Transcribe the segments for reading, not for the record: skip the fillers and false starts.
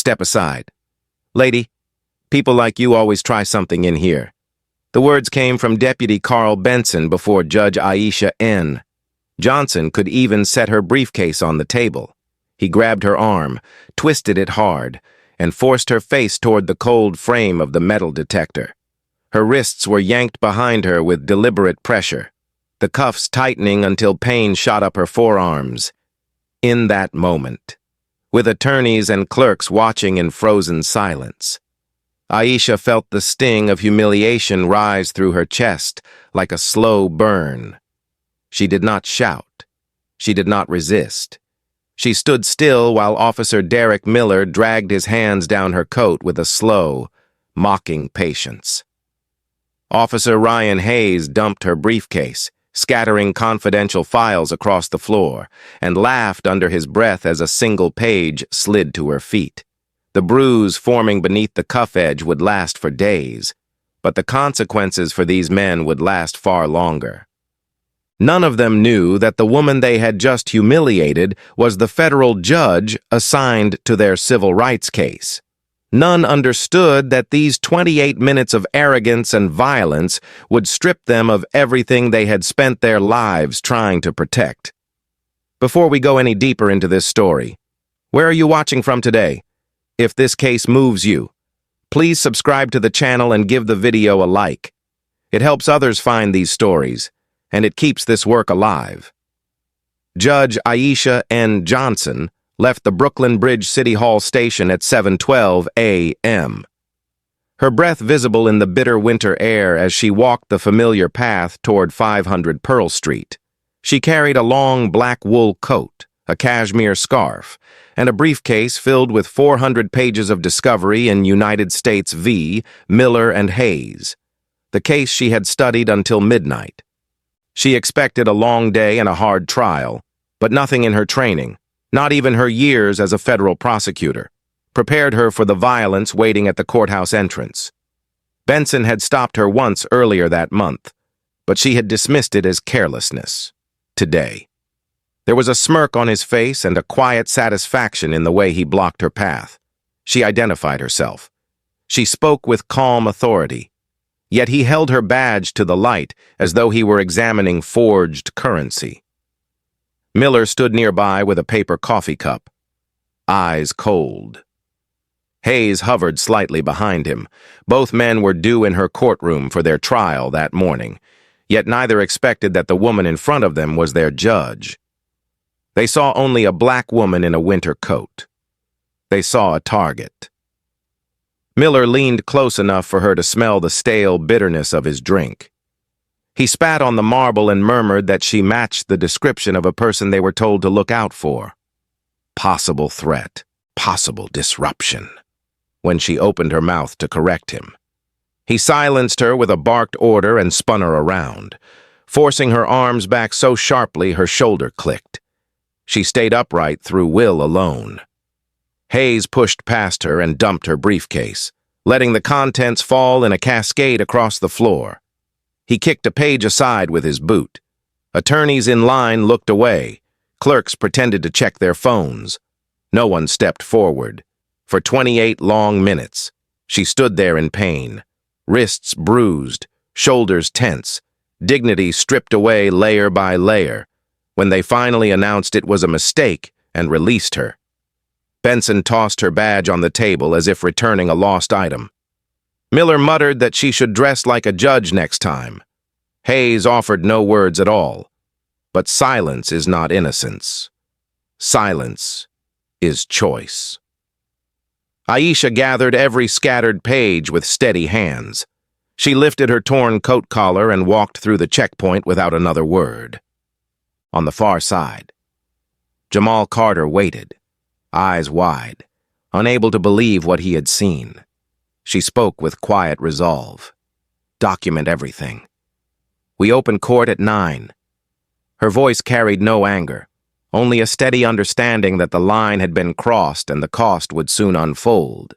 Step aside. Lady, people like you always try something in here. The words came from Deputy Carl Benson before Judge Aisha N. Johnson could even set her briefcase on the table. He grabbed her arm, twisted it hard, and forced her face toward the cold frame of the metal detector. Her wrists were yanked behind her with deliberate pressure, the cuffs tightening until pain shot up her forearms. In that moment, with attorneys and clerks watching in frozen silence, Aisha felt the sting of humiliation rise through her chest like a slow burn. She did not shout. She did not resist. She stood still while Officer Derek Miller dragged his hands down her coat with a slow, mocking patience. Officer Ryan Hayes dumped her briefcase, scattering confidential files across the floor, and laughed under his breath as a single page slid to her feet. The bruise forming beneath the cuff edge would last for days, but the consequences for these men would last far longer. None of them knew that the woman they had just humiliated was the federal judge assigned to their civil rights case. None understood that these 28 minutes of arrogance and violence would strip them of everything they had spent their lives trying to protect. Before we go any deeper into this story, where are you watching from today? If this case moves you, please subscribe to the channel and give the video a like. It helps others find these stories, and it keeps this work alive. Judge Aisha N. Johnson left the Brooklyn Bridge City Hall station at 7:12 a.m. Her breath visible in the bitter winter air as she walked the familiar path toward 500 Pearl Street. She carried a long black wool coat, a cashmere scarf, and a briefcase filled with 400 pages of discovery in United States v. Miller and Hayes, the case she had studied until midnight. She expected a long day and a hard trial, but nothing in her training, not even her years as a federal prosecutor, prepared her for the violence waiting at the courthouse entrance. Benson had stopped her once earlier that month, but she had dismissed it as carelessness. Today, there was a smirk on his face and a quiet satisfaction in the way he blocked her path. She identified herself. She spoke with calm authority. Yet he held her badge to the light as though he were examining forged currency. Miller stood nearby with a paper coffee cup, eyes cold. Hayes hovered slightly behind him. Both men were due in her courtroom for their trial that morning, yet neither expected that the woman in front of them was their judge. They saw only a black woman in a winter coat. They saw a target. Miller leaned close enough for her to smell the stale bitterness of his drink. He spat on the marble and murmured that she matched the description of a person they were told to look out for. Possible threat, possible disruption, when she opened her mouth to correct him. He silenced her with a barked order and spun her around, forcing her arms back so sharply her shoulder clicked. She stayed upright through will alone. Hayes pushed past her and dumped her briefcase, letting the contents fall in a cascade across the floor. He kicked a page aside with his boot. Attorneys in line looked away. Clerks pretended to check their phones. No one stepped forward. For 28 long minutes, she stood there in pain, wrists bruised, shoulders tense, dignity stripped away layer by layer, when they finally announced it was a mistake and released her. Benson tossed her badge on the table as if returning a lost item. Miller muttered that she should dress like a judge next time. Hayes offered no words at all. But silence is not innocence. Silence is choice. Aisha gathered every scattered page with steady hands. She lifted her torn coat collar and walked through the checkpoint without another word. On the far side, Jamal Carter waited, eyes wide, unable to believe what he had seen. She spoke with quiet resolve. Document everything. We open court at 9. Her voice carried no anger, only a steady understanding that the line had been crossed and the cost would soon unfold.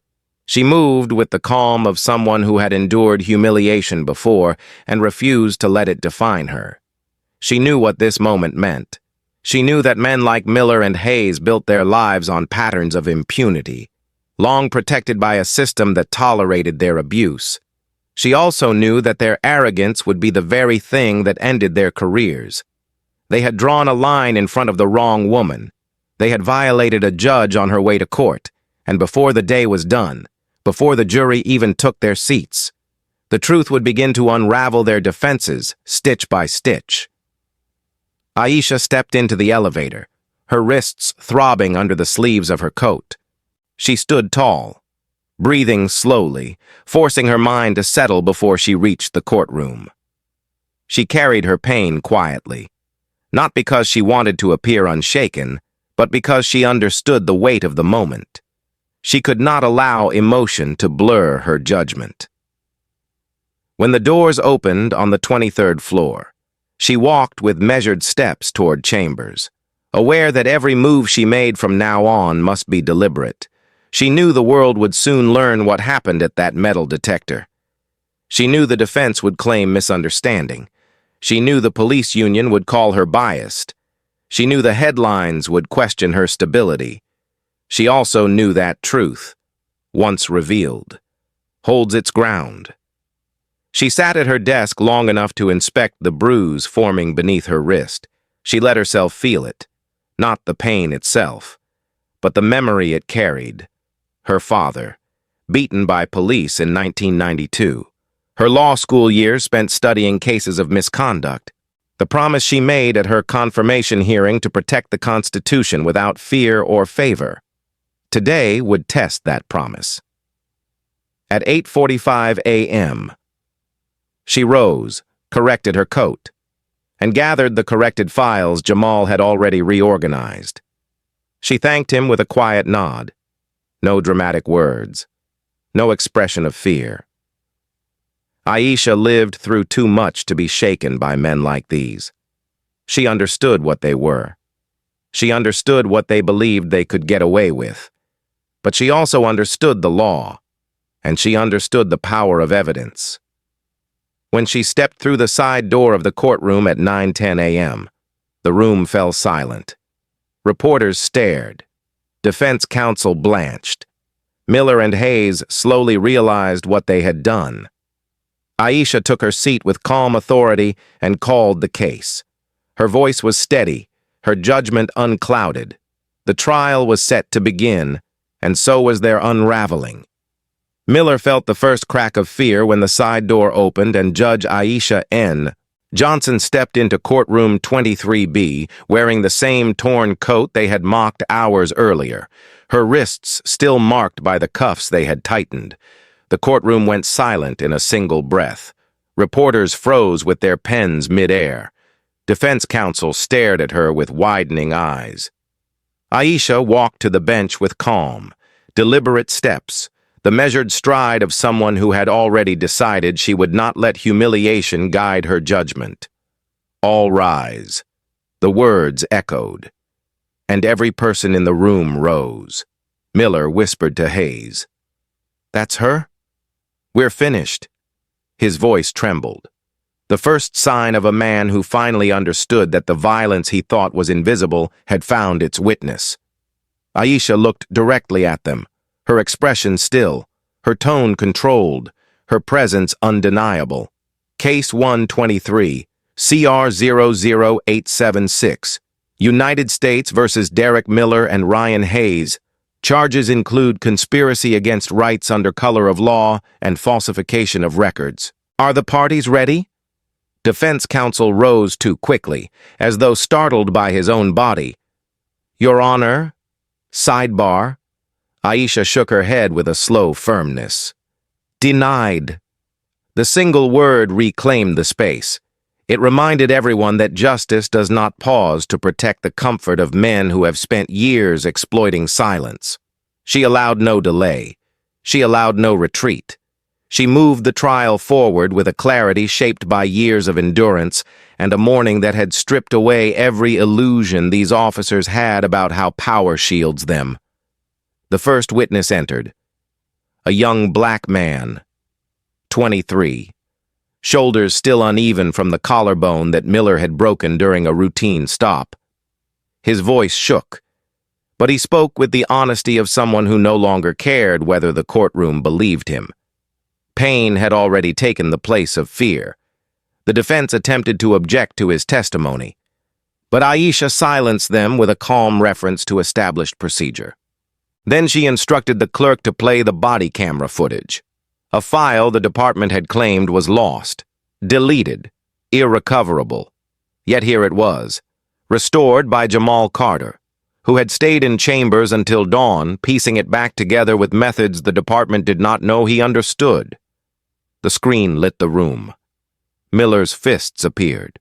She moved with the calm of someone who had endured humiliation before and refused to let it define her. She knew what this moment meant. She knew that men like Miller and Hayes built their lives on patterns of impunity. long protected by a system that tolerated their abuse. She also knew that their arrogance would be the very thing that ended their careers. They had drawn a line in front of the wrong woman. They had violated a judge on her way to court, and before the day was done, before the jury even took their seats, the truth would begin to unravel their defenses, stitch by stitch. Aisha stepped into the elevator, her wrists throbbing under the sleeves of her coat. She stood tall, breathing slowly, forcing her mind to settle before she reached the courtroom. She carried her pain quietly, not because she wanted to appear unshaken, but because she understood the weight of the moment. She could not allow emotion to blur her judgment. When the doors opened on the 23rd floor, she walked with measured steps toward chambers, aware that every move she made from now on must be deliberate. She knew the world would soon learn what happened at that metal detector. She knew the defense would claim misunderstanding. She knew the police union would call her biased. She knew the headlines would question her stability. She also knew that truth, once revealed, holds its ground. She sat at her desk long enough to inspect the bruise forming beneath her wrist. She let herself feel it, not the pain itself, but the memory it carried. Her father, beaten by police in 1992. Her law school years spent studying cases of misconduct. The promise she made at her confirmation hearing to protect the Constitution without fear or favor. Today would test that promise. At 8:45 a.m., she rose, corrected her coat, and gathered the corrected files Jamal had already reorganized. She thanked him with a quiet nod. No dramatic words. No expression of fear. Aisha lived through too much to be shaken by men like these. She understood what they were. She understood what they believed they could get away with. But she also understood the law, and she understood the power of evidence. When she stepped through the side door of the courtroom at 9:10 a.m., the room fell silent. Reporters stared. Defense counsel blanched. Miller and Hayes slowly realized what they had done. Aisha took her seat with calm authority and called the case. Her voice was steady, her judgment unclouded. The trial was set to begin, and so was their unraveling. Miller felt the first crack of fear when the side door opened and Judge Aisha N. Johnson stepped into courtroom 23B, wearing the same torn coat they had mocked hours earlier, her wrists still marked by the cuffs they had tightened. The courtroom went silent in a single breath. Reporters froze with their pens mid-air. Defense counsel stared at her with widening eyes. Aisha walked to the bench with calm, deliberate steps, the measured stride of someone who had already decided she would not let humiliation guide her judgment. All rise. The words echoed, and every person in the room rose. Miller whispered to Hayes, "That's her? We're finished." His voice trembled, the first sign of a man who finally understood that the violence he thought was invisible had found its witness. Aisha looked directly at them, her expression still, her tone controlled, her presence undeniable. Case 123, CR 00876, United States versus Derek Miller and Ryan Hayes. Charges include conspiracy against rights under color of law and falsification of records. Are the parties ready? Defense counsel rose too quickly, as though startled by his own body. Your Honor, sidebar. Aisha shook her head with a slow firmness. Denied. The single word reclaimed the space. It reminded everyone that justice does not pause to protect the comfort of men who have spent years exploiting silence. She allowed no delay. She allowed no retreat. She moved the trial forward with a clarity shaped by years of endurance and a morning that had stripped away every illusion these officers had about how power shields them. The first witness entered. A young black man, 23, shoulders still uneven from the collarbone that Miller had broken during a routine stop. His voice shook, but he spoke with the honesty of someone who no longer cared whether the courtroom believed him. Pain had already taken the place of fear. The defense attempted to object to his testimony, but Aisha silenced them with a calm reference to established procedure. Then she instructed the clerk to play the body camera footage. A file the department had claimed was lost, deleted, irrecoverable. Yet here it was, restored by Jamal Carter, who had stayed in chambers until dawn, piecing it back together with methods the department did not know he understood. The screen lit the room. Miller's fists appeared.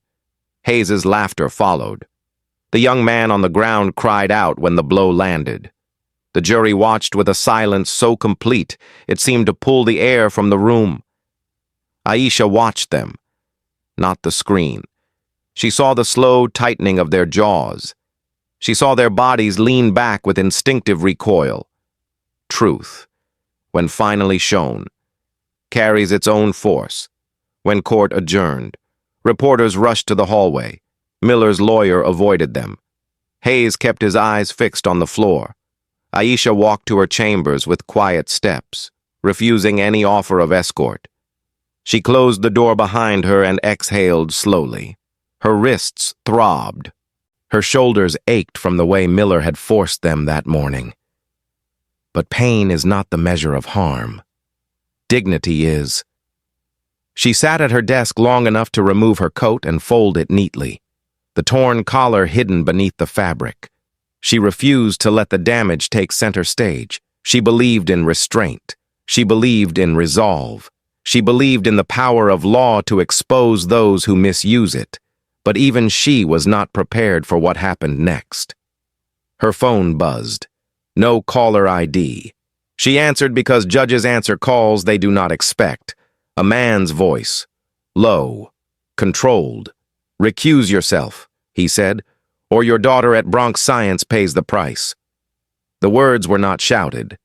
Hayes's laughter followed. The young man on the ground cried out when the blow landed. The jury watched with a silence so complete it seemed to pull the air from the room. Aisha watched them, not the screen. She saw the slow tightening of their jaws. She saw their bodies lean back with instinctive recoil. Truth, when finally shown, carries its own force. When court adjourned, reporters rushed to the hallway. Miller's lawyer avoided them. Hayes kept his eyes fixed on the floor. Aisha walked to her chambers with quiet steps, refusing any offer of escort. She closed the door behind her and exhaled slowly. Her wrists throbbed. Her shoulders ached from the way Miller had forced them that morning. But pain is not the measure of harm. Dignity is. She sat at her desk long enough to remove her coat and fold it neatly, the torn collar hidden beneath the fabric. She refused to let the damage take center stage. She believed in restraint. She believed in resolve. She believed in the power of law to expose those who misuse it. But even she was not prepared for what happened next. Her phone buzzed. No caller ID. She answered because judges answer calls they do not expect. A man's voice. Low. Controlled. "Recuse yourself," he said, "or your daughter at Bronx Science pays the price." The words were not shouted.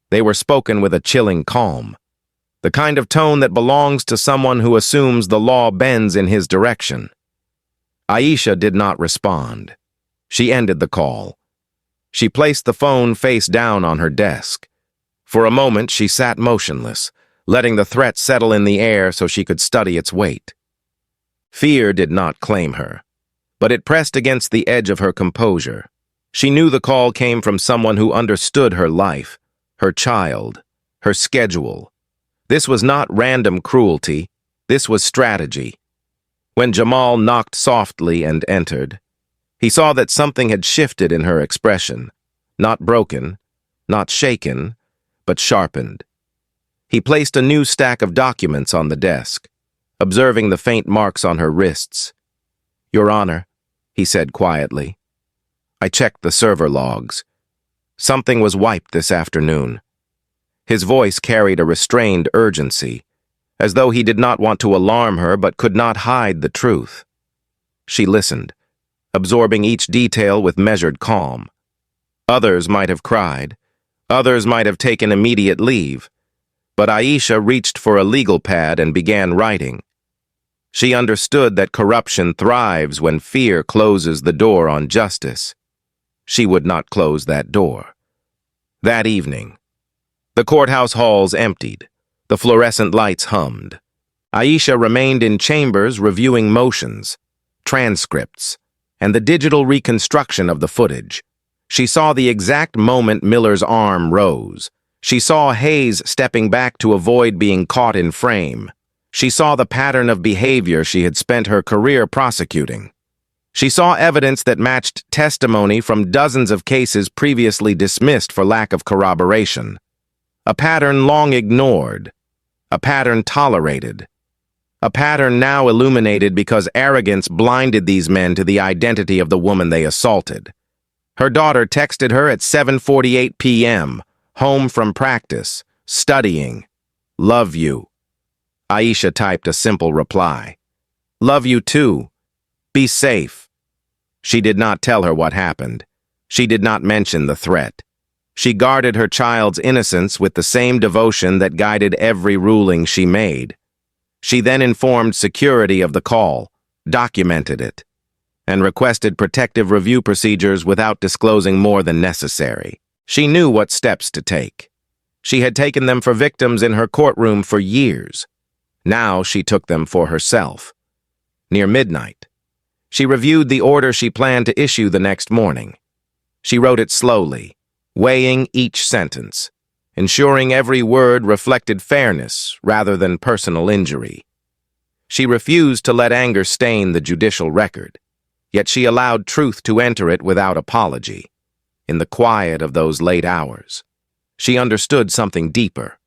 They were spoken with a chilling calm. The kind of tone that belongs to someone who assumes the law bends in his direction. Aisha did not respond. She ended the call. She placed the phone face down on her desk. For a moment, she sat motionless, letting the threat settle in the air so she could study its weight. Fear did not claim her, but it pressed against the edge of her composure. She knew the call came from someone who understood her life, her child, her schedule. This was not random cruelty. This was strategy. When Jamal knocked softly and entered, he saw that something had shifted in her expression, not broken, not shaken, but sharpened. He placed a new stack of documents on the desk, observing the faint marks on her wrists. "Your Honor," he said quietly, "I checked the server logs. Something was wiped this afternoon." His voice carried a restrained urgency, as though he did not want to alarm her but could not hide the truth. She listened, absorbing each detail with measured calm. Others might have cried. Others might have taken immediate leave. But Aisha reached for a legal pad and began writing. She understood that corruption thrives when fear closes the door on justice. She would not close that door. That evening, the courthouse halls emptied. The fluorescent lights hummed. Aisha remained in chambers reviewing motions, transcripts, and the digital reconstruction of the footage. She saw the exact moment Miller's arm rose. She saw Hayes stepping back to avoid being caught in frame. She saw the pattern of behavior she had spent her career prosecuting. She saw evidence that matched testimony from dozens of cases previously dismissed for lack of corroboration. A pattern long ignored. A pattern tolerated. A pattern now illuminated because arrogance blinded these men to the identity of the woman they assaulted. Her daughter texted her at 7:48 p.m., home from practice, studying. "Love you." Aisha typed a simple reply. "Love you too. Be safe." She did not tell her what happened. She did not mention the threat. She guarded her child's innocence with the same devotion that guided every ruling she made. She then informed security of the call, documented it. and requested protective review procedures without disclosing more than necessary. She knew what steps to take. She had taken them for victims in her courtroom for years. Now she took them for herself. Near midnight, she reviewed the order she planned to issue the next morning. She wrote it slowly, weighing each sentence, ensuring every word reflected fairness rather than personal injury. She refused to let anger stain the judicial record, yet she allowed truth to enter it without apology. In the quiet of those late hours, she understood something deeper.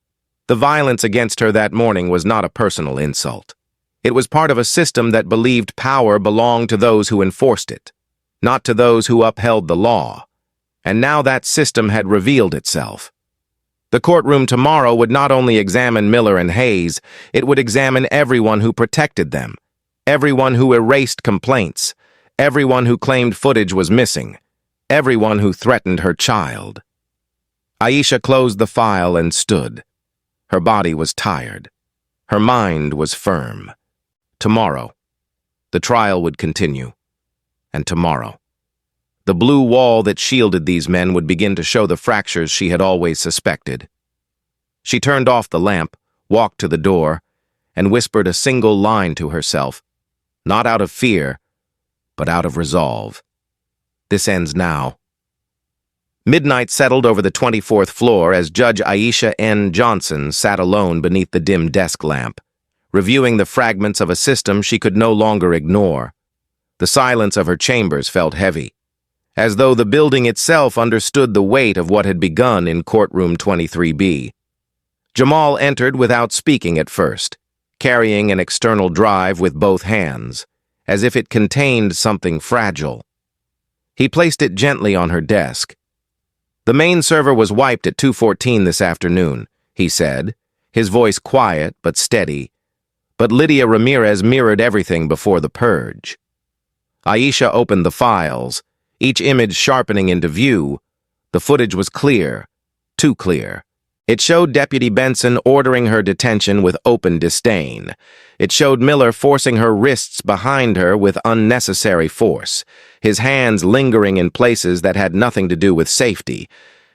The violence against her that morning was not a personal insult. It was part of a system that believed power belonged to those who enforced it, not to those who upheld the law. And now that system had revealed itself. The courtroom tomorrow would not only examine Miller and Hayes, it would examine everyone who protected them, everyone who erased complaints, everyone who claimed footage was missing, everyone who threatened her child. Aisha closed the file and stood. Her body was tired. Her mind was firm. Tomorrow, the trial would continue. And tomorrow, the blue wall that shielded these men would begin to show the fractures she had always suspected. She turned off the lamp, walked to the door, and whispered a single line to herself, not out of fear, but out of resolve. This ends now. Midnight settled over the 24th floor as Judge Aisha N. Johnson sat alone beneath the dim desk lamp, reviewing the fragments of a system she could no longer ignore. The silence of her chambers felt heavy, as though the building itself understood the weight of what had begun in courtroom 23B. Jamal entered without speaking at first, carrying an external drive with both hands, as if it contained something fragile. He placed it gently on her desk. "The main server was wiped at 2:14 this afternoon," he said, his voice quiet but steady. But Lydia Ramirez mirrored everything before the purge. Aisha opened the files, each image sharpening into view. The footage was clear, too clear. It showed Deputy Benson ordering her detention with open disdain. It showed Miller forcing her wrists behind her with unnecessary force, his hands lingering in places that had nothing to do with safety.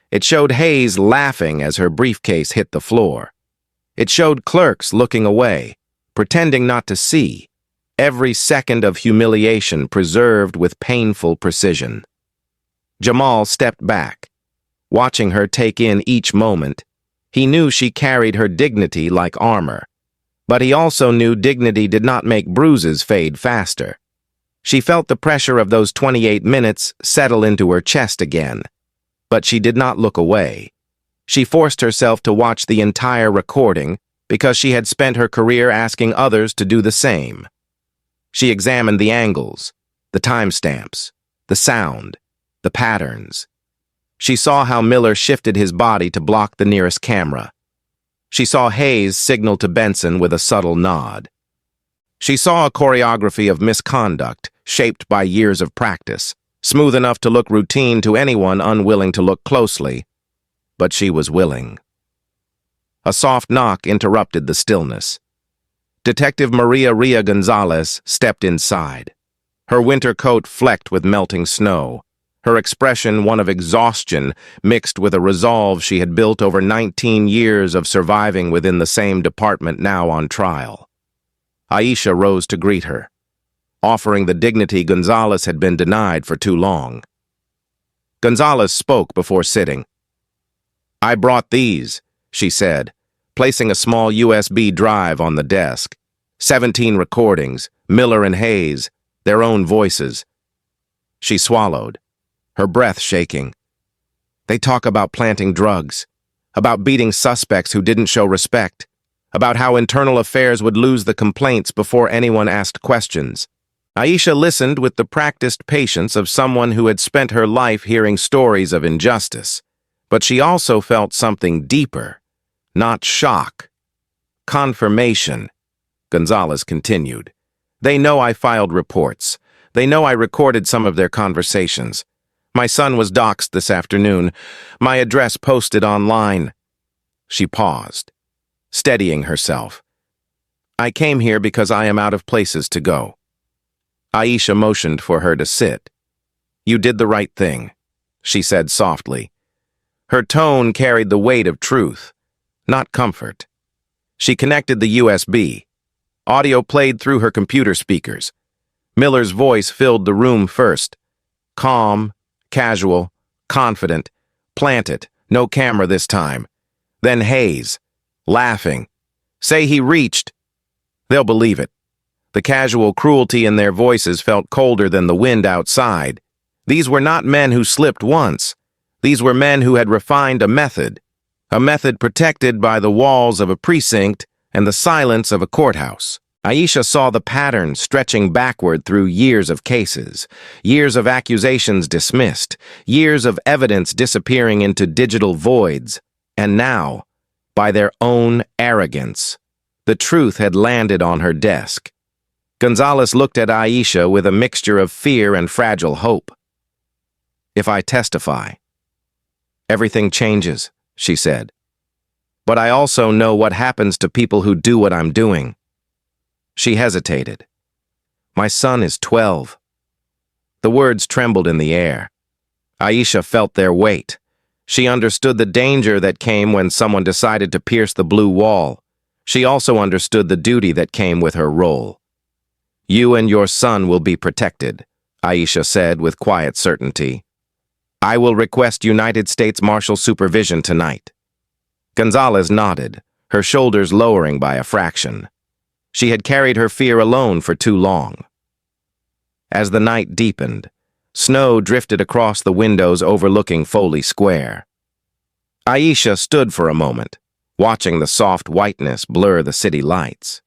It showed Hayes laughing as her briefcase hit the floor. It showed clerks looking away, pretending not to see. Every second of humiliation preserved with painful precision. Jamal stepped back, watching her take in each moment. He knew she carried her dignity like armor, but he also knew dignity did not make bruises fade faster. She felt the pressure of those 28 minutes settle into her chest again, but she did not look away. She forced herself to watch the entire recording because she had spent her career asking others to do the same. She examined the angles, the timestamps, the sound, the patterns. She saw how Miller shifted his body to block the nearest camera. She saw Hayes signal to Benson with a subtle nod. She saw a choreography of misconduct shaped by years of practice, smooth enough to look routine to anyone unwilling to look closely. But she was willing. A soft knock interrupted the stillness. Detective Maria Ria Gonzalez stepped inside, her winter coat flecked with melting snow, her expression one of exhaustion mixed with a resolve she had built over 19 years of surviving within the same department now on trial. Aisha rose to greet her, offering the dignity Gonzalez had been denied for too long. Gonzalez spoke before sitting. "I brought these," she said, placing a small USB drive on the desk. 17 recordings, Miller and Hayes, their own voices. She swallowed, her breath shaking. They talk about planting drugs, about beating suspects who didn't show respect, about how internal affairs would lose the complaints before anyone asked questions. Aisha listened with the practiced patience of someone who had spent her life hearing stories of injustice, but she also felt something deeper, not shock. Confirmation. Gonzalez continued. "They know I filed reports. They know I recorded some of their conversations. My son was doxxed this afternoon. My address posted online." She paused, steadying herself. "I came here because I am out of places to go." Aisha motioned for her to sit. "You did the right thing," she said softly. Her tone carried the weight of truth, not comfort. She connected the USB. Audio played through her computer speakers. Miller's voice filled the room first. Calm, casual, confident, planted, no camera this time. Then Hayes, laughing. "Say he reached." They'll believe it. The casual cruelty in their voices felt colder than the wind outside. These were not men who slipped once. These were men who had refined a method protected by the walls of a precinct and the silence of a courthouse. Aisha saw the pattern stretching backward through years of cases, years of accusations dismissed, years of evidence disappearing into digital voids, and now, by their own arrogance, the truth had landed on her desk. Gonzalez looked at Aisha with a mixture of fear and fragile hope. "If I testify, everything changes," she said. "But I also know what happens to people who do what I'm doing." She hesitated. "My son is 12. The words trembled in the air. Aisha felt their weight. She understood the danger that came when someone decided to pierce the blue wall. She also understood the duty that came with her role. "You and your son will be protected," Aisha said with quiet certainty. "I will request United States Marshal supervision tonight." Gonzalez nodded, her shoulders lowering by a fraction. She had carried her fear alone for too long. As the night deepened, snow drifted across the windows overlooking Foley Square. Aisha stood for a moment, watching the soft whiteness blur the city lights.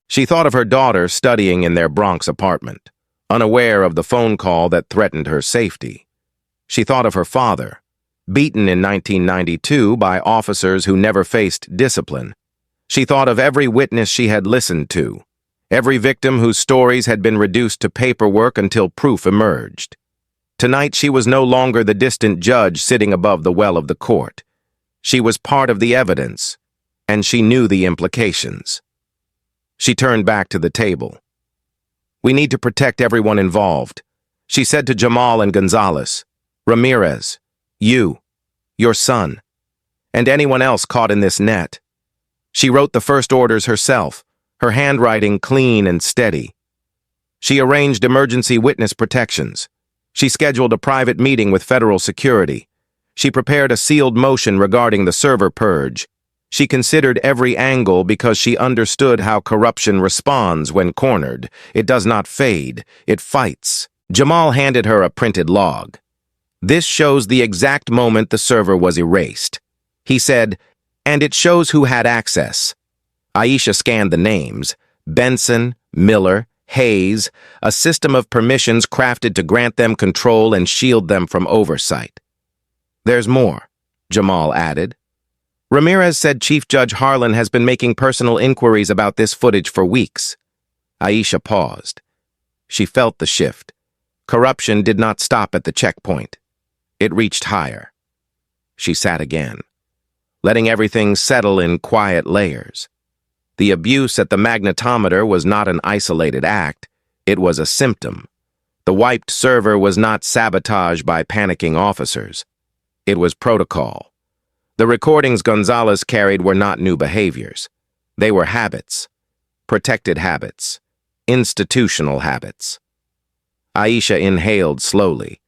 She thought of her daughter studying in their Bronx apartment, unaware of the phone call that threatened her safety. She thought of her father, beaten in 1992 by officers who never faced discipline. She thought of every witness she had listened to, every victim whose stories had been reduced to paperwork until proof emerged. Tonight she was no longer the distant judge sitting above the well of the court. She was part of the evidence, and she knew the implications. She turned back to the table. "We need to protect everyone involved," she said to Jamal and Gonzalez. "Ramirez, you, your son, and anyone else caught in this net." She wrote the first orders herself, her handwriting clean and steady. She arranged emergency witness protections. She scheduled a private meeting with federal security. She prepared a sealed motion regarding the server purge. She considered every angle because she understood how corruption responds when cornered. It does not fade, it fights. Jamal handed her a printed log. "This shows the exact moment the server was erased." He said, "And it shows who had access." Aisha scanned the names: Benson, Miller, Hayes, a system of permissions crafted to grant them control and shield them from oversight. "There's more," Jamal added. "Ramirez said Chief Judge Harlan has been making personal inquiries about this footage for weeks." Aisha paused. She felt the shift. Corruption did not stop at the checkpoint. It reached higher. She sat again, letting everything settle in quiet layers. The abuse at the magnetometer was not an isolated act. It was a symptom. The wiped server was not sabotage by panicking officers. It was protocol. The recordings Gonzalez carried were not new behaviors. They were habits, protected habits, institutional habits. Aisha inhaled slowly.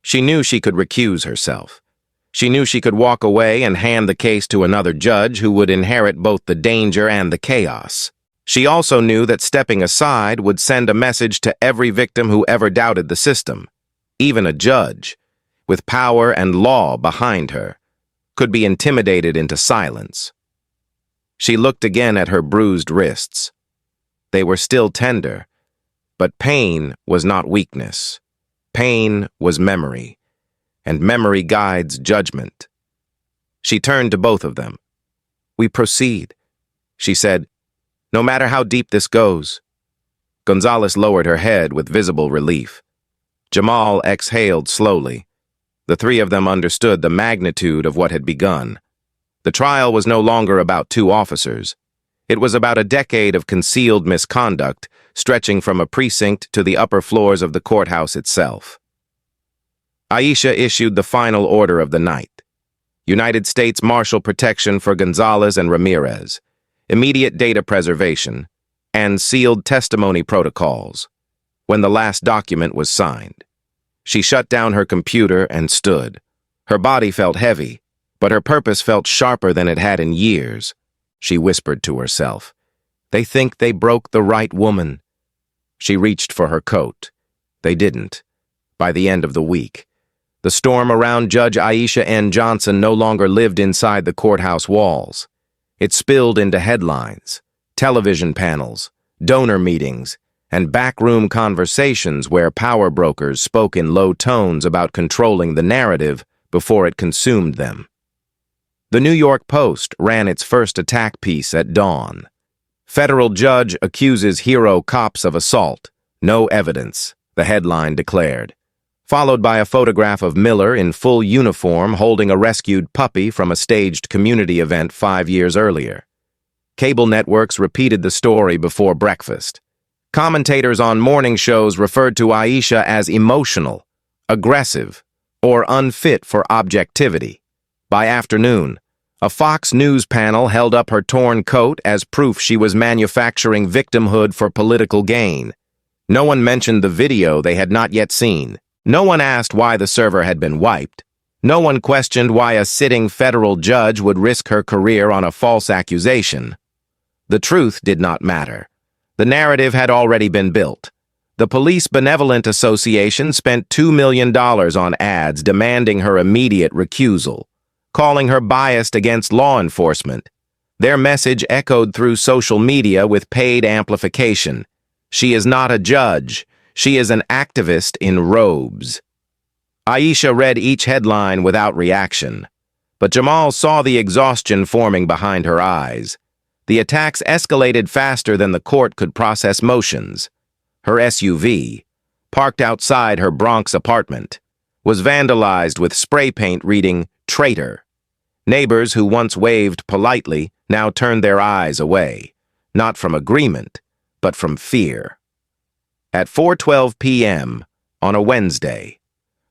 She knew she could recuse herself. She knew she could walk away and hand the case to another judge who would inherit both the danger and the chaos. She also knew that stepping aside would send a message to every victim who ever doubted the system. Even a judge, with power and law behind her, could be intimidated into silence. She looked again at her bruised wrists. They were still tender, but pain was not weakness. Pain was memory, and memory guides judgment. She turned to both of them. "We proceed," she said, "no matter how deep this goes." Gonzalez lowered her head with visible relief. Jamal exhaled slowly. The three of them understood the magnitude of what had begun. The trial was no longer about two officers. It was about a decade of concealed misconduct, stretching from a precinct to the upper floors of the courthouse itself. Aisha issued the final order of the night. United States Marshal Protection for Gonzalez and Ramirez, immediate data preservation, and sealed testimony protocols. When the last document was signed, she shut down her computer and stood. Her body felt heavy, but her purpose felt sharper than it had in years. She whispered to herself, "They think they broke the right woman." She reached for her coat. They didn't. By the end of the week, the storm around Judge Aisha N. Johnson no longer lived inside the courthouse walls. It spilled into headlines, television panels, donor meetings, and backroom conversations where power brokers spoke in low tones about controlling the narrative before it consumed them. The New York Post ran its first attack piece at dawn. Federal judge accuses hero cops of assault. No evidence, the headline declared, followed by a photograph of Miller in full uniform holding a rescued puppy from a staged community event 5 years earlier. Cable networks repeated the story before breakfast. Commentators on morning shows referred to Aisha as emotional, aggressive, or unfit for objectivity. By afternoon, a Fox News panel held up her torn coat as proof she was manufacturing victimhood for political gain. No one mentioned the video they had not yet seen. No one asked why the server had been wiped. No one questioned why a sitting federal judge would risk her career on a false accusation. The truth did not matter. The narrative had already been built. The Police Benevolent Association spent $2 million on ads demanding her immediate recusal, calling her biased against law enforcement. Their message echoed through social media with paid amplification. She is not a judge. She is an activist in robes. Aisha read each headline without reaction, but Jamal saw the exhaustion forming behind her eyes. The attacks escalated faster than the court could process motions. Her SUV, parked outside her Bronx apartment, was vandalized with spray paint reading "Traitor." Neighbors who once waved politely now turned their eyes away, not from agreement, but from fear. At 4:12 p.m. on a Wednesday,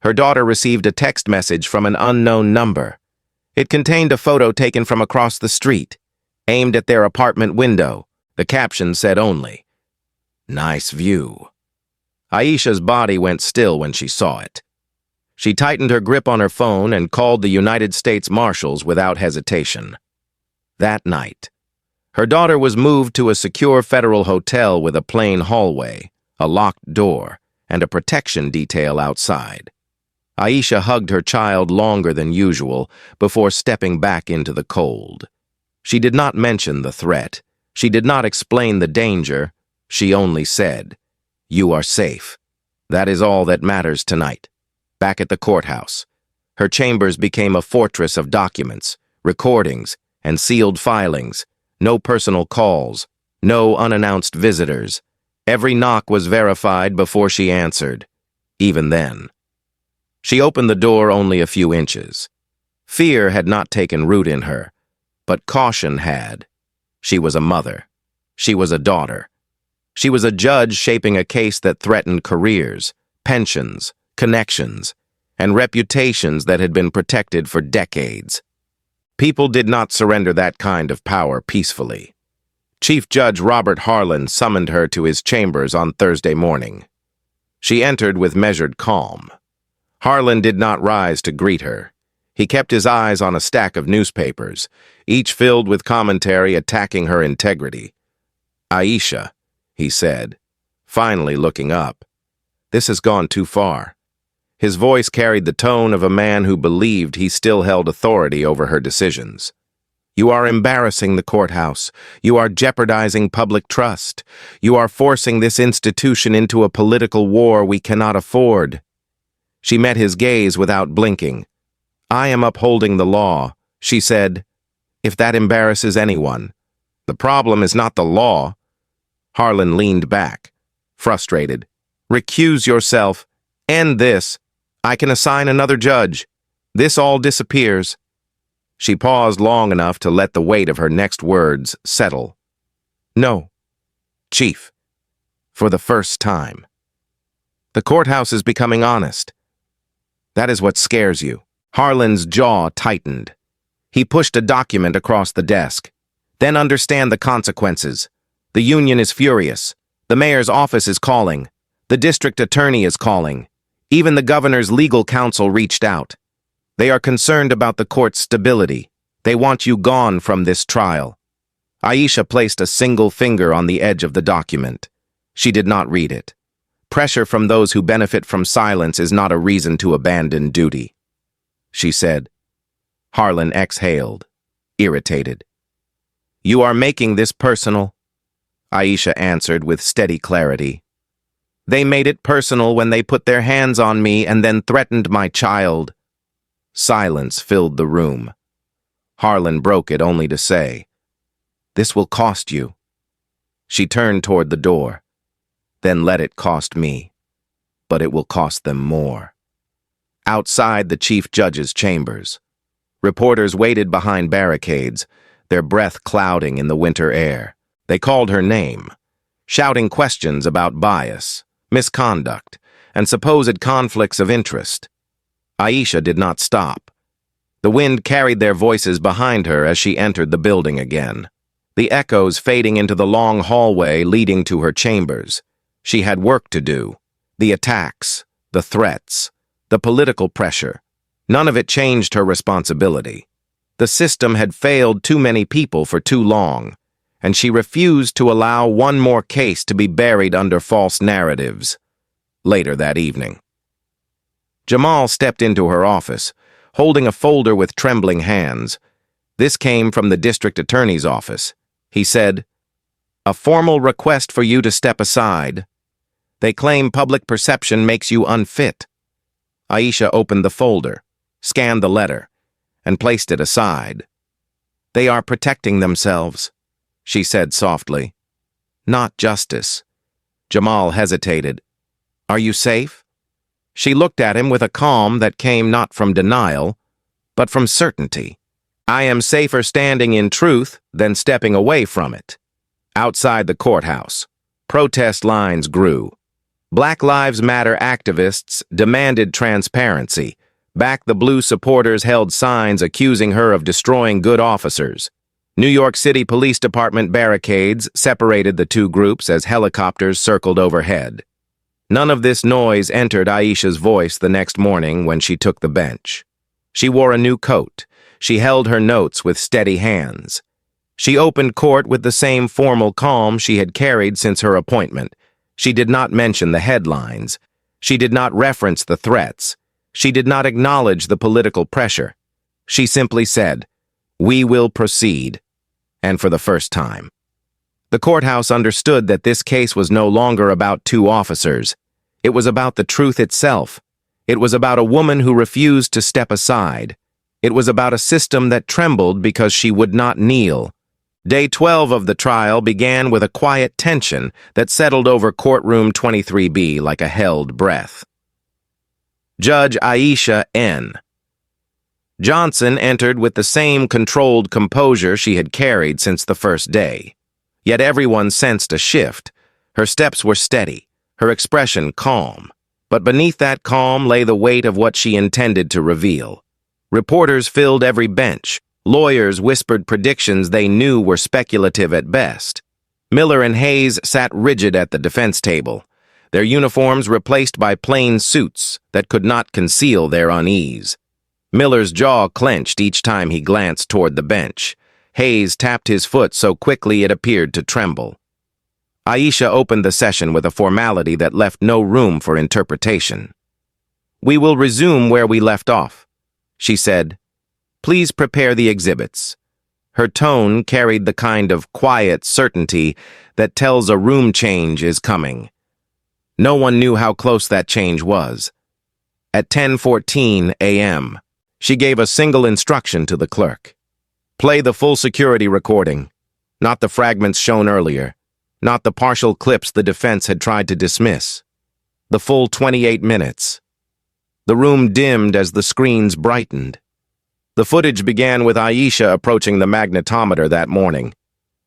her daughter received a text message from an unknown number. It contained a photo taken from across the street, aimed at their apartment window. The caption said only, "Nice view." Aisha's body went still when she saw it. She tightened her grip on her phone and called the United States Marshals without hesitation. That night, her daughter was moved to a secure federal hotel with a plain hallway, a locked door, and a protection detail outside. Aisha hugged her child longer than usual before stepping back into the cold. She did not mention the threat. She did not explain the danger. She only said, "You are safe." That is all that matters tonight. Back at the courthouse, her chambers became a fortress of documents, recordings, and sealed filings. No personal calls, no unannounced visitors. Every knock was verified before she answered. Even then, she opened the door only a few inches. Fear had not taken root in her, but caution had. She was a mother. She was a daughter. She was a judge shaping a case that threatened careers, pensions, connections, and reputations that had been protected for decades. People did not surrender that kind of power peacefully. Chief Judge Robert Harlan summoned her to his chambers on Thursday morning. She entered with measured calm. Harlan did not rise to greet her. He kept his eyes on a stack of newspapers, each filled with commentary attacking her integrity. "Aisha," he said, finally looking up. "This has gone too far." His voice carried the tone of a man who believed he still held authority over her decisions. "You are embarrassing the courthouse. You are jeopardizing public trust. You are forcing this institution into a political war we cannot afford." She met his gaze without blinking. "I am upholding the law," she said, "if that embarrasses anyone. The problem is not the law." Harlan leaned back, frustrated. "Recuse yourself. End this. I can assign another judge. This all disappears." She paused long enough to let the weight of her next words settle. No, Chief. For the first time. The courthouse is becoming honest. That is what scares you. Harlan's jaw tightened. He pushed a document across the desk. Then understand the consequences. The union is furious. The mayor's office is calling. The district attorney is calling. Even the governor's legal counsel reached out. They are concerned about the court's stability. They want you gone from this trial. Aisha placed a single finger on the edge of the document. She did not read it. Pressure from those who benefit from silence is not a reason to abandon duty, she said. Harlan exhaled, irritated. You are making this personal, Aisha answered with steady clarity. They made it personal when they put their hands on me and then threatened my child. Silence filled the room. Harlan broke it only to say, This will cost you. She turned toward the door. Then let it cost me. But it will cost them more. Outside the chief judge's chambers, reporters waited behind barricades, their breath clouding in the winter air. They called her name, shouting questions about bias, misconduct, and supposed conflicts of interest. Aisha did not stop. The wind carried their voices behind her as she entered the building again, the echoes fading into the long hallway leading to her chambers. She had work to do. The attacks, the threats, the political pressure. None of it changed her responsibility. The system had failed too many people for too long, and she refused to allow one more case to be buried under false narratives. Later that evening, Jamal stepped into her office, holding a folder with trembling hands. This came from the district attorney's office. He said, A formal request for you to step aside. They claim public perception makes you unfit. Aisha opened the folder, scanned the letter, and placed it aside. They are protecting themselves, she said softly. Not justice. Jamal hesitated. Are you safe? She looked at him with a calm that came not from denial, but from certainty. I am safer standing in truth than stepping away from it. Outside the courthouse, protest lines grew. Black Lives Matter activists demanded transparency. Back the Blue supporters held signs accusing her of destroying good officers. New York City Police Department barricades separated the two groups as helicopters circled overhead. None of this noise entered Aisha's voice the next morning when she took the bench. She wore a new coat. She held her notes with steady hands. She opened court with the same formal calm she had carried since her appointment. She did not mention the headlines. She did not reference the threats. She did not acknowledge the political pressure. She simply said, We will proceed, and for the first time. The courthouse understood that this case was no longer about two officers. It was about the truth itself. It was about a woman who refused to step aside. It was about a system that trembled because she would not kneel. Day 12 of the trial began with a quiet tension that settled over courtroom 23B like a held breath. Judge Aisha N. Johnson entered with the same controlled composure she had carried since the first day. Yet everyone sensed a shift. Her steps were steady, her expression calm. But beneath that calm lay the weight of what she intended to reveal. Reporters filled every bench. Lawyers whispered predictions they knew were speculative at best. Miller and Hayes sat rigid at the defense table, their uniforms replaced by plain suits that could not conceal their unease. Miller's jaw clenched each time he glanced toward the bench. Hayes tapped his foot so quickly it appeared to tremble. Aisha opened the session with a formality that left no room for interpretation. We will resume where we left off, she said. Please prepare the exhibits. Her tone carried the kind of quiet certainty that tells a room change is coming. No one knew how close that change was. At 10:14 a.m., she gave a single instruction to the clerk. Play the full security recording, not the fragments shown earlier, not the partial clips the defense had tried to dismiss. The full 28 minutes. The room dimmed as the screens brightened. The footage began with Aisha approaching the magnetometer that morning.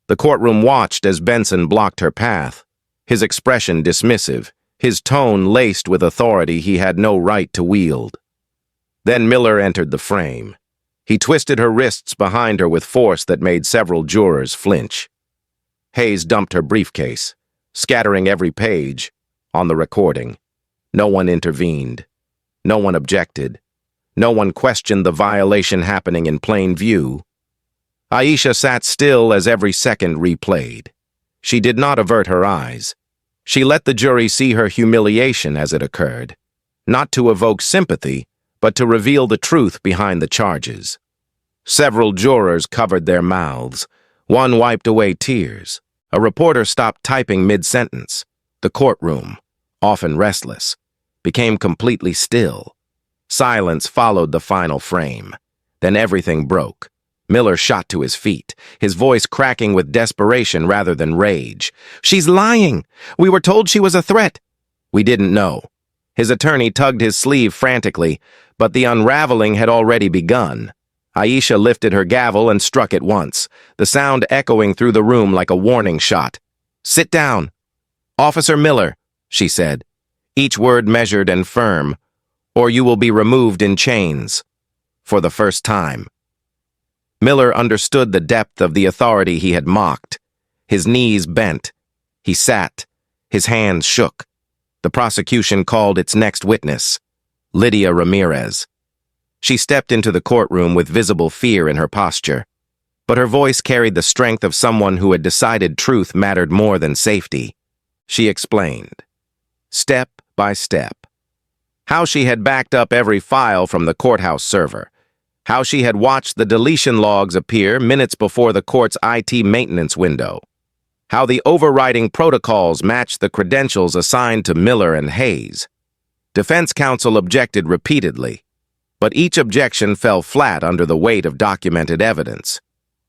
The courtroom watched as Benson blocked her path, his expression dismissive, his tone laced with authority he had no right to wield. Then Miller entered the frame. He twisted her wrists behind her with force that made several jurors flinch. Hayes dumped her briefcase, scattering every page, on the recording. No one intervened. No one objected. No one questioned the violation happening in plain view. Aisha sat still as every second replayed. She did not avert her eyes. She let the jury see her humiliation as it occurred, not to evoke sympathy, but to reveal the truth behind the charges. Several jurors covered their mouths. One wiped away tears. A reporter stopped typing mid-sentence. The courtroom, often restless, became completely still. Silence followed the final frame. Then everything broke. Miller shot to his feet, his voice cracking with desperation rather than rage. "She's lying! We were told she was a threat!" "We didn't know." His attorney tugged his sleeve frantically, but the unraveling had already begun. Aisha lifted her gavel and struck it once, the sound echoing through the room like a warning shot. "Sit down." "Officer Miller," she said, each word measured and firm, "or you will be removed in chains." For the first time. Miller understood the depth of the authority he had mocked. His knees bent. He sat. His hands shook. The prosecution called its next witness, Lydia Ramirez. She stepped into the courtroom with visible fear in her posture, but her voice carried the strength of someone who had decided truth mattered more than safety. She explained, step by step, how she had backed up every file from the courthouse server, how she had watched the deletion logs appear minutes before the court's IT maintenance window, how the overriding protocols matched the credentials assigned to Miller and Hayes. Defense counsel objected repeatedly, but each objection fell flat under the weight of documented evidence.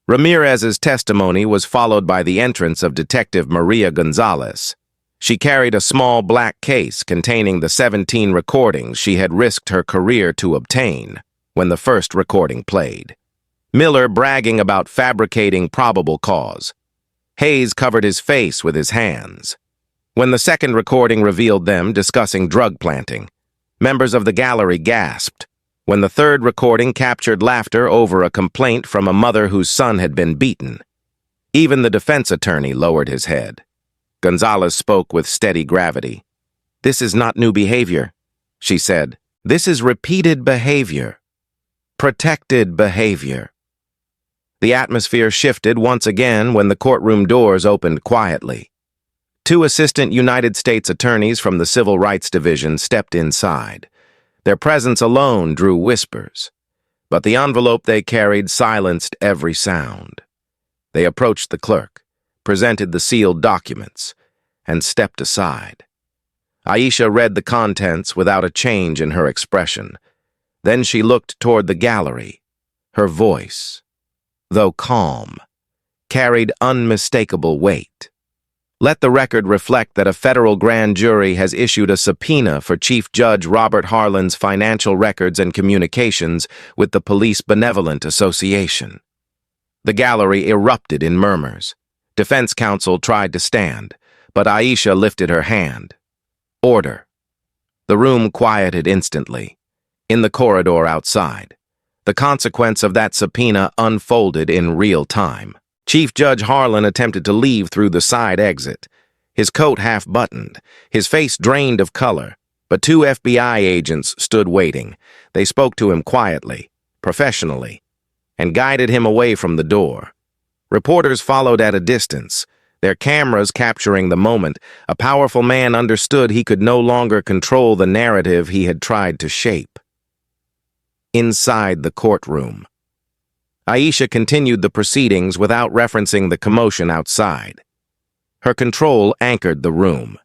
Ramirez's testimony was followed by the entrance of Detective Maria Gonzalez. She carried a small black case containing the 17 recordings she had risked her career to obtain when the first recording played. Miller bragging about fabricating probable cause. Hayes covered his face with his hands. When the second recording revealed them discussing drug planting, members of the gallery gasped. When the third recording captured laughter over a complaint from a mother whose son had been beaten, even the defense attorney lowered his head. Gonzalez spoke with steady gravity. "This is not new behavior," she said. "This is repeated behavior. Protected behavior." The atmosphere shifted once again when the courtroom doors opened quietly. Two assistant United States attorneys from the Civil Rights Division stepped inside. Their presence alone drew whispers, but the envelope they carried silenced every sound. They approached the clerk, presented the sealed documents, and stepped aside. Aisha read the contents without a change in her expression. Then she looked toward the gallery. Her voice, though calm, carried unmistakable weight. Let the record reflect that a federal grand jury has issued a subpoena for Chief Judge Robert Harlan's financial records and communications with the Police Benevolent Association. The gallery erupted in murmurs. Defense counsel tried to stand, but Aisha lifted her hand. Order. The room quieted instantly. In the corridor outside, the consequence of that subpoena unfolded in real time. Chief Judge Harlan attempted to leave through the side exit, his coat half-buttoned, his face drained of color, but two FBI agents stood waiting. They spoke to him quietly, professionally, and guided him away from the door. Reporters followed at a distance, their cameras capturing the moment. A powerful man understood he could no longer control the narrative he had tried to shape. Inside the courtroom, Aisha continued the proceedings without referencing the commotion outside. Her control anchored the room.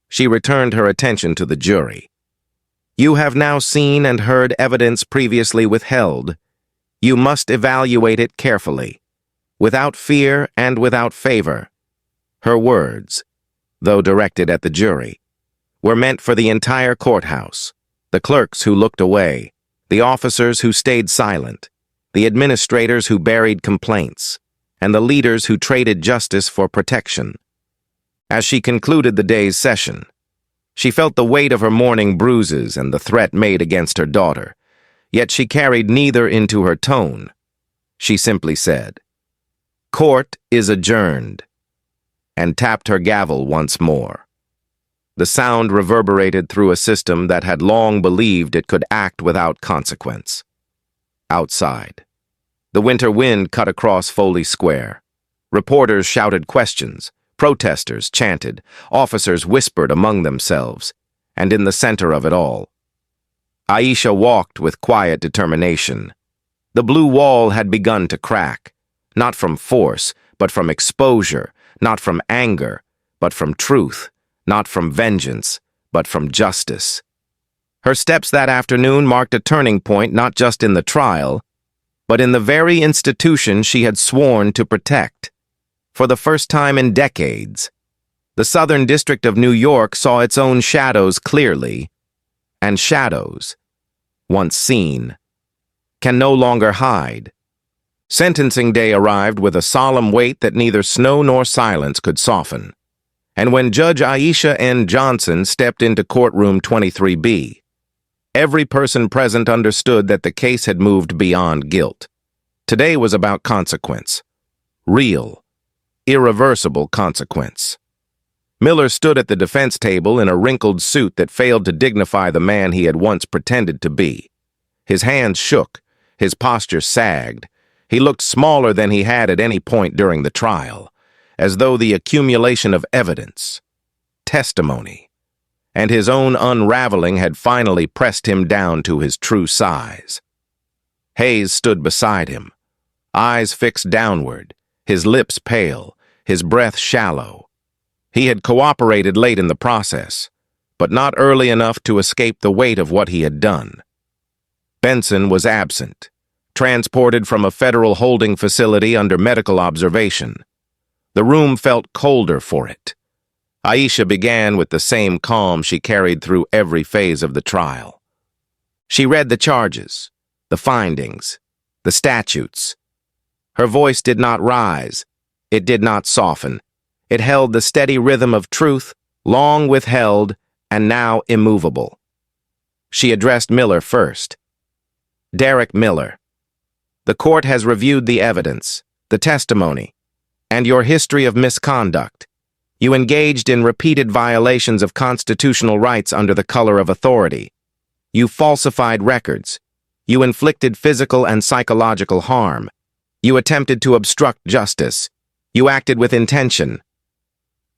She returned her attention to the jury. "You have now seen and heard evidence previously withheld. You must evaluate it carefully, without fear and without favor." Her words, though directed at the jury, were meant for the entire courthouse, the clerks who looked away, the officers who stayed silent, the administrators who buried complaints. and the leaders who traded justice for protection. As she concluded the day's session, she felt the weight of her mourning bruises and the threat made against her daughter, yet she carried neither into her tone. She simply said, "Court is adjourned," and tapped her gavel once more. The sound reverberated through a system that had long believed it could act without consequence. Outside, the winter wind cut across Foley Square. Reporters shouted questions, protesters chanted, officers whispered among themselves, and in the center of it all, Aisha walked with quiet determination. The blue wall had begun to crack, not from force, but from exposure, not from anger, but from truth, not from vengeance, but from justice. Her steps that afternoon marked a turning point not just in the trial, but in the very institution she had sworn to protect. For the first time in decades, the Southern District of New York saw its own shadows clearly, and shadows, once seen, can no longer hide. Sentencing day arrived with a solemn weight that neither snow nor silence could soften. And when Judge Aisha N. Johnson stepped into courtroom 23B, every person present understood that the case had moved beyond guilt. Today was about consequence. Real, irreversible consequence. Miller stood at the defense table in a wrinkled suit that failed to dignify the man he had once pretended to be. His hands shook, his posture sagged. He looked smaller than he had at any point during the trial, as though the accumulation of evidence, testimony, and his own unraveling had finally pressed him down to his true size. Hayes stood beside him, eyes fixed downward, his lips pale, his breath shallow. He had cooperated late in the process, but not early enough to escape the weight of what he had done. Benson was absent, transported from a federal holding facility under medical observation. The room felt colder for it. Aisha began with the same calm she carried through every phase of the trial. She read the charges, the findings, the statutes. Her voice did not rise. It did not soften. It held the steady rhythm of truth, long withheld and now immovable. She addressed Miller first. "Derek Miller, the court has reviewed the evidence, the testimony, and your history of misconduct. You engaged in repeated violations of constitutional rights under the color of authority. You falsified records. You inflicted physical and psychological harm. You attempted to obstruct justice. You acted with intention."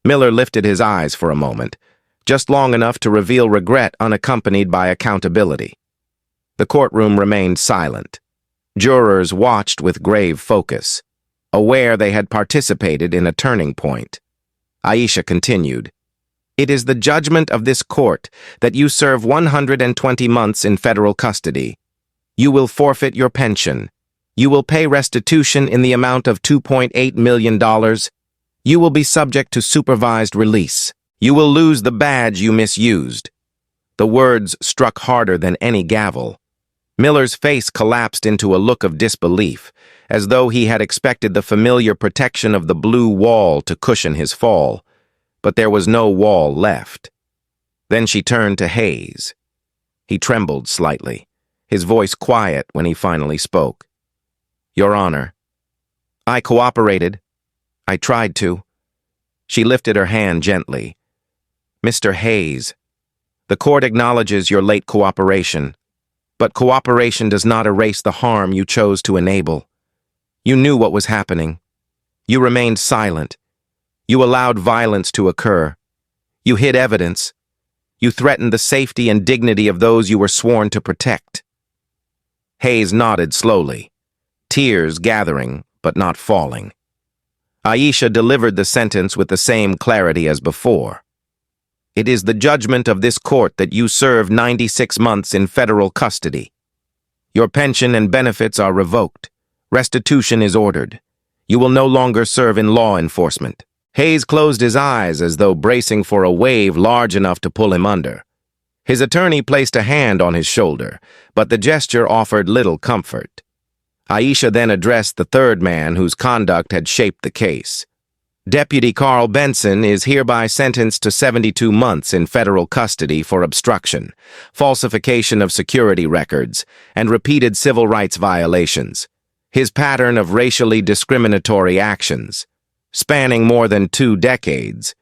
Miller lifted his eyes for a moment, just long enough to reveal regret unaccompanied by accountability. The courtroom remained silent. Jurors watched with grave focus, aware they had participated in a turning point. Aisha continued, "It is the judgment of this court that you serve 120 months in federal custody. You will forfeit your pension. You will pay restitution in the amount of $2.8 million. You will be subject to supervised release. You will lose the badge you misused." The words struck harder than any gavel. Miller's face collapsed into a look of disbelief, as though he had expected the familiar protection of the blue wall to cushion his fall. But there was no wall left. Then she turned to Hayes. He trembled slightly, his voice quiet when he finally spoke. "Your Honor, I cooperated. I tried to." She lifted her hand gently. "Mr. Hayes, the court acknowledges your late cooperation, but cooperation does not erase the harm you chose to enable. You knew what was happening. You remained silent. You allowed violence to occur. You hid evidence. You threatened the safety and dignity of those you were sworn to protect." Hayes nodded slowly, tears gathering but not falling. Aisha delivered the sentence with the same clarity as before. "It is the judgment of this court that you serve 96 months in federal custody. Your pension and benefits are revoked. Restitution is ordered. You will no longer serve in law enforcement." Hayes closed his eyes as though bracing for a wave large enough to pull him under. His attorney placed a hand on his shoulder, but the gesture offered little comfort. Aisha then addressed the third man whose conduct had shaped the case. Deputy Carl Benson is hereby sentenced to 72 months in federal custody for obstruction, falsification of security records, and repeated civil rights violations. His pattern of racially discriminatory actions, spanning more than 2 decades,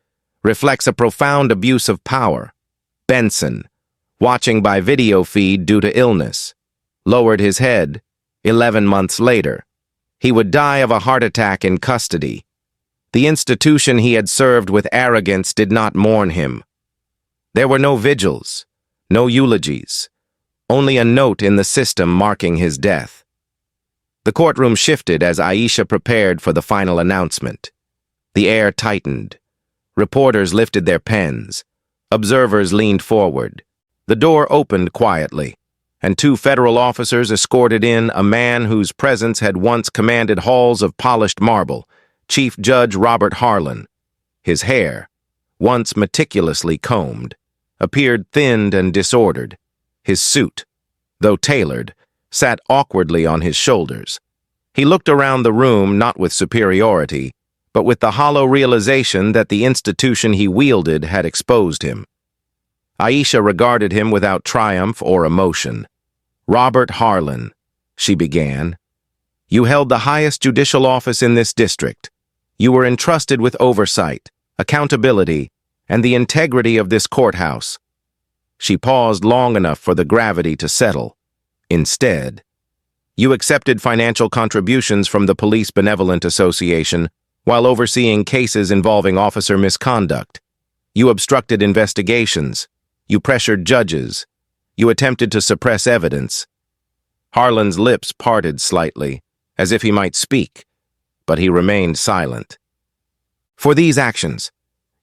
reflects a profound abuse of power. Benson, watching by video feed due to illness, lowered his head 11 months later. He would die of a heart attack in custody. The institution he had served with arrogance did not mourn him. There were no vigils, no eulogies, only a note in the system marking his death. The courtroom shifted as Aisha prepared for the final announcement. The air tightened. Reporters lifted their pens. Observers leaned forward. The door opened quietly, and 2 federal officers escorted in a man whose presence had once commanded halls of polished marble, Chief Judge Robert Harlan. His hair, once meticulously combed, appeared thinned and disordered. His suit, though tailored, sat awkwardly on his shoulders. He looked around the room not with superiority, but with the hollow realization that the institution he wielded had exposed him. Aisha regarded him without triumph or emotion. "Robert Harlan," she began, "you held the highest judicial office in this district. You were entrusted with oversight, accountability, and the integrity of this courthouse." She paused long enough for the gravity to settle. Instead, you accepted financial contributions from the Police Benevolent Association while overseeing cases involving officer misconduct. You obstructed investigations. You pressured judges. You attempted to suppress evidence. Harlan's lips parted slightly, as if he might speak, but he remained silent. "For these actions,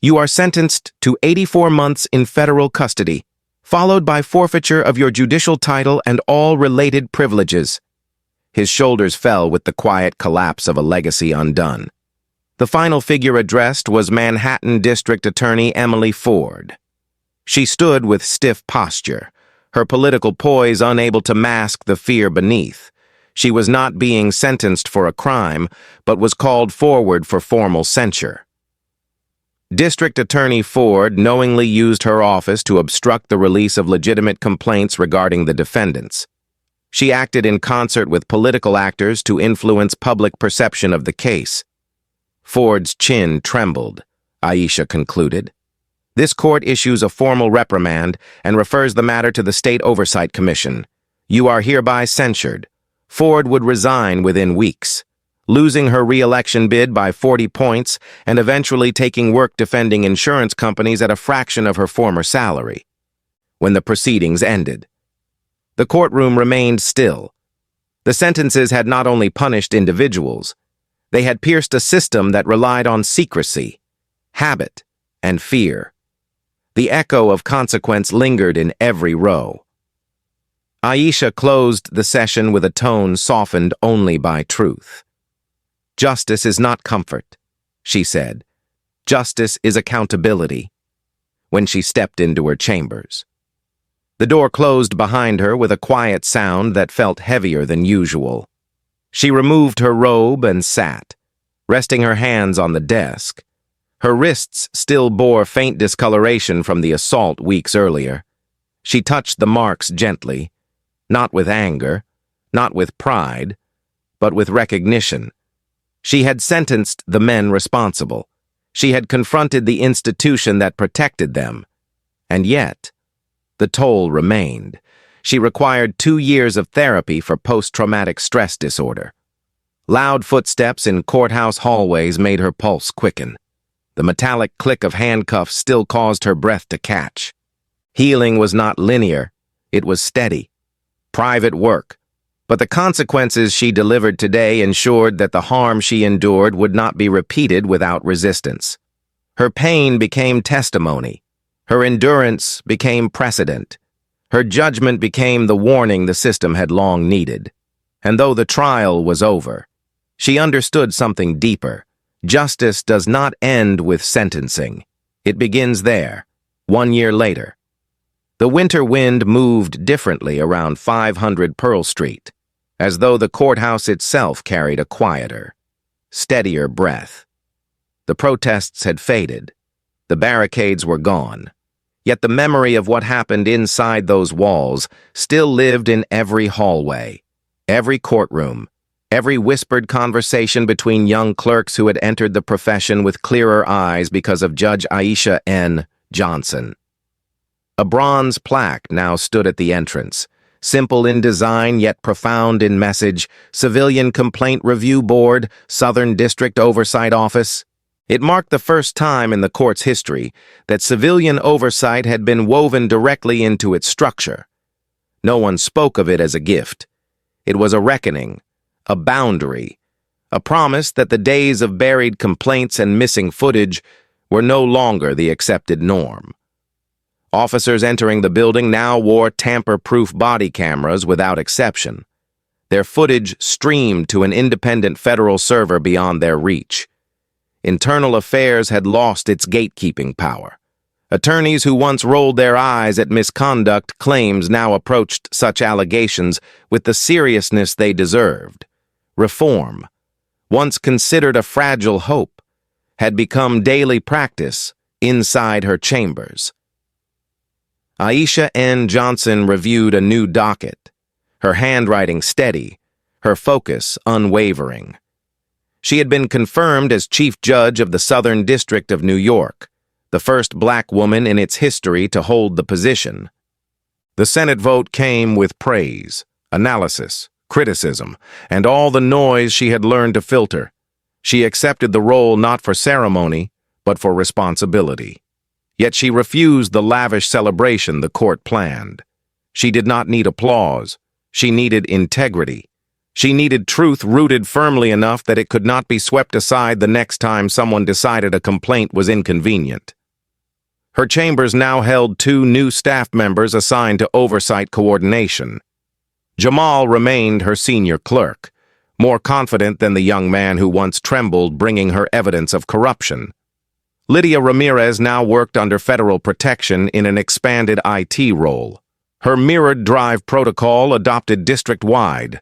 you are sentenced to 84 months in federal custody, followed by forfeiture of your judicial title and all related privileges." His shoulders fell with the quiet collapse of a legacy undone. The final figure addressed was Manhattan District Attorney Emily Ford. She stood with stiff posture, her political poise unable to mask the fear beneath. She was not being sentenced for a crime, but was called forward for formal censure. District Attorney Ford knowingly used her office to obstruct the release of legitimate complaints regarding the defendants. She acted in concert with political actors to influence public perception of the case. Ford's chin trembled, Aisha concluded. "This court issues a formal reprimand and refers the matter to the State Oversight Commission. You are hereby censured." Ford would resign within weeks, losing her re-election bid by 40 points and eventually taking work defending insurance companies at a fraction of her former salary. When the proceedings ended, the courtroom remained still. The sentences had not only punished individuals, they had pierced a system that relied on secrecy, habit, and fear. The echo of consequence lingered in every row. Aisha closed the session with a tone softened only by truth. "Justice is not comfort," she said. "Justice is accountability," when she stepped into her chambers. The door closed behind her with a quiet sound that felt heavier than usual. She removed her robe and sat, resting her hands on the desk. Her wrists still bore faint discoloration from the assault weeks earlier. She touched the marks gently, not with anger, not with pride, but with recognition. She had sentenced the men responsible. She had confronted the institution that protected them. And yet, the toll remained. She required 2 years of therapy for post-traumatic stress disorder. Loud footsteps in courthouse hallways made her pulse quicken. The metallic click of handcuffs still caused her breath to catch. Healing was not linear, it was steady. Private work, but the consequences she delivered today ensured that the harm she endured would not be repeated without resistance. Her pain became testimony. Her endurance became precedent. Her judgment became the warning the system had long needed. And though the trial was over, she understood something deeper. Justice does not end with sentencing. It begins there, 1 year later. The winter wind moved differently around 500 Pearl Street. as though the courthouse itself carried a quieter, steadier breath. The protests had faded. The barricades were gone. Yet the memory of what happened inside those walls still lived in every hallway, every courtroom, every whispered conversation between young clerks who had entered the profession with clearer eyes because of Judge Aisha N. Johnson. A bronze plaque now stood at the entrance, simple in design yet profound in message: Civilian Complaint Review Board, Southern District Oversight Office. It marked the first time in the court's history that civilian oversight had been woven directly into its structure. No one spoke of it as a gift. It was a reckoning, a boundary, a promise that the days of buried complaints and missing footage were no longer the accepted norm. Officers entering the building now wore tamper-proof body cameras without exception. Their footage streamed to an independent federal server beyond their reach. Internal affairs had lost its gatekeeping power. Attorneys who once rolled their eyes at misconduct claims now approached such allegations with the seriousness they deserved. Reform, once considered a fragile hope, had become daily practice inside her chambers. Aisha N. Johnson reviewed a new docket, her handwriting steady, her focus unwavering. She had been confirmed as Chief Judge of the Southern District of New York, the first black woman in its history to hold the position. The Senate vote came with praise, analysis, criticism, and all the noise she had learned to filter. She accepted the role not for ceremony, but for responsibility. Yet she refused the lavish celebration the court planned. She did not need applause. She needed integrity. She needed truth rooted firmly enough that it could not be swept aside the next time someone decided a complaint was inconvenient. Her chambers now held 2 new staff members assigned to oversight coordination. Jamal remained her senior clerk, more confident than the young man who once trembled bringing her evidence of corruption. Lydia Ramirez now worked under federal protection in an expanded IT role. Her mirrored drive protocol adopted district-wide.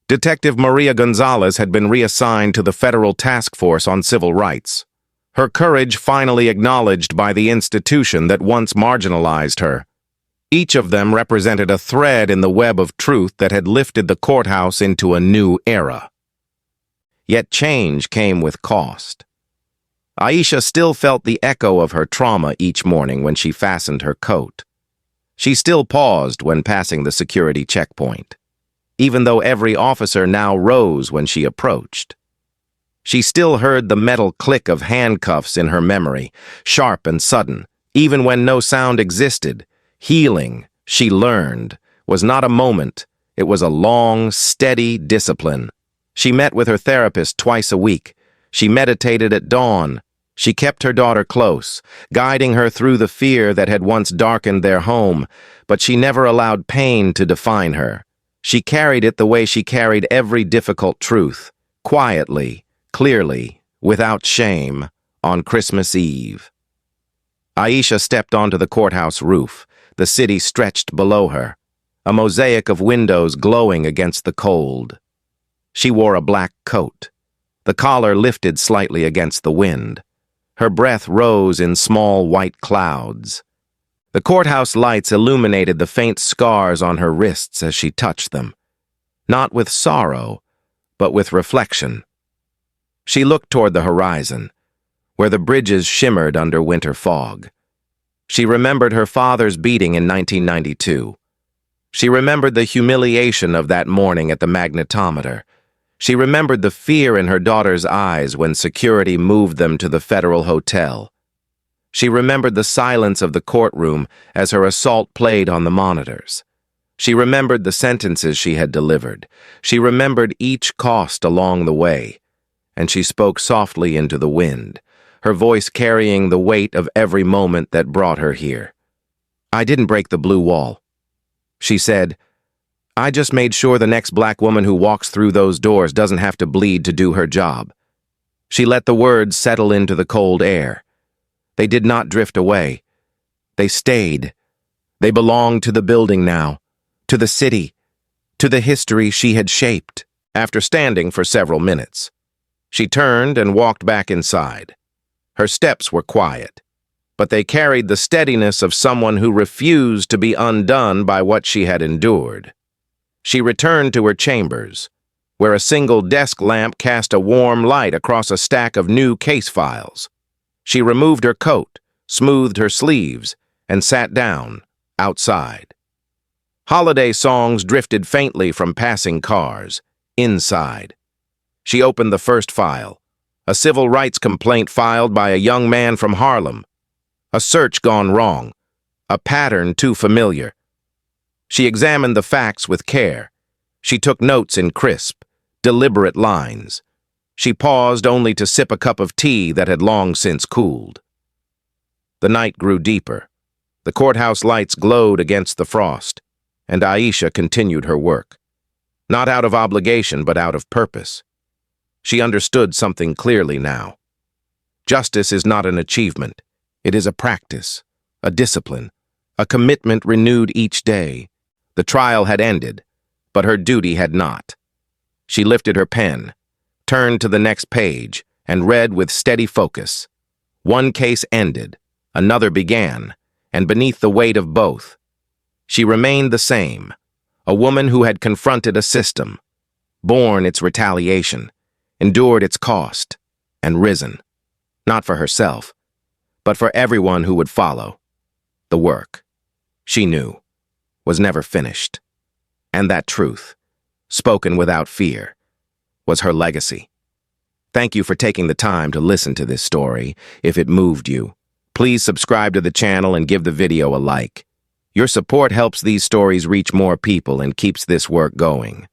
Detective Maria Gonzalez had been reassigned to the Federal Task Force on Civil Rights. Her courage finally acknowledged by the institution that once marginalized her. Each of them represented a thread in the web of truth that had lifted the courthouse into a new era. Yet change came with cost. Aisha still felt the echo of her trauma each morning when she fastened her coat. She still paused when passing the security checkpoint, even though every officer now rose when she approached. She still heard the metal click of handcuffs in her memory, sharp and sudden, even when no sound existed. Healing, she learned, was not a moment. It was a long, steady discipline. She met with her therapist twice a week. She meditated at dawn. She kept her daughter close, guiding her through the fear that had once darkened their home, but she never allowed pain to define her. She carried it the way she carried every difficult truth, quietly, clearly, without shame, on Christmas Eve. Aisha stepped onto the courthouse roof. The city stretched below her, a mosaic of windows glowing against the cold. She wore a black coat. The collar lifted slightly against the wind. Her breath rose in small white clouds. The courthouse lights illuminated the faint scars on her wrists as she touched them, not with sorrow, but with reflection. She looked toward the horizon, where the bridges shimmered under winter fog. She remembered her father's beating in 1992. She remembered the humiliation of that morning at the magnetometer. She remembered the fear in her daughter's eyes when security moved them to the federal hotel. She remembered the silence of the courtroom as her assault played on the monitors. She remembered the sentences she had delivered. She remembered each cost along the way. And she spoke softly into the wind, her voice carrying the weight of every moment that brought her here. "I didn't break the blue wall," she said. "I just made sure the next black woman who walks through those doors doesn't have to bleed to do her job." She let the words settle into the cold air. They did not drift away. They stayed. They belonged to the building now, to the city, to the history she had shaped. After standing for several minutes, she turned and walked back inside. Her steps were quiet, but they carried the steadiness of someone who refused to be undone by what she had endured. She returned to her chambers, where a single desk lamp cast a warm light across a stack of new case files. She removed her coat, smoothed her sleeves, and sat down, outside. Holiday songs drifted faintly from passing cars, inside. She opened the first file, a civil rights complaint filed by a young man from Harlem. A search gone wrong, a pattern too familiar. She examined the facts with care. She took notes in crisp, deliberate lines. She paused only to sip a cup of tea that had long since cooled. The night grew deeper. The courthouse lights glowed against the frost, and Aisha continued her work. Not out of obligation, but out of purpose. She understood something clearly now. Justice is not an achievement. It is a practice, a discipline, a commitment renewed each day. The trial had ended, but her duty had not. She lifted her pen, turned to the next page, and read with steady focus. One case ended, another began, and beneath the weight of both, she remained the same, a woman who had confronted a system, borne its retaliation, endured its cost, and risen, not for herself, but for everyone who would follow. The work, she knew, was never finished. And that truth, spoken without fear, was her legacy. Thank you for taking the time to listen to this story. If it moved you, please subscribe to the channel and give the video a like. Your support helps these stories reach more people and keeps this work going.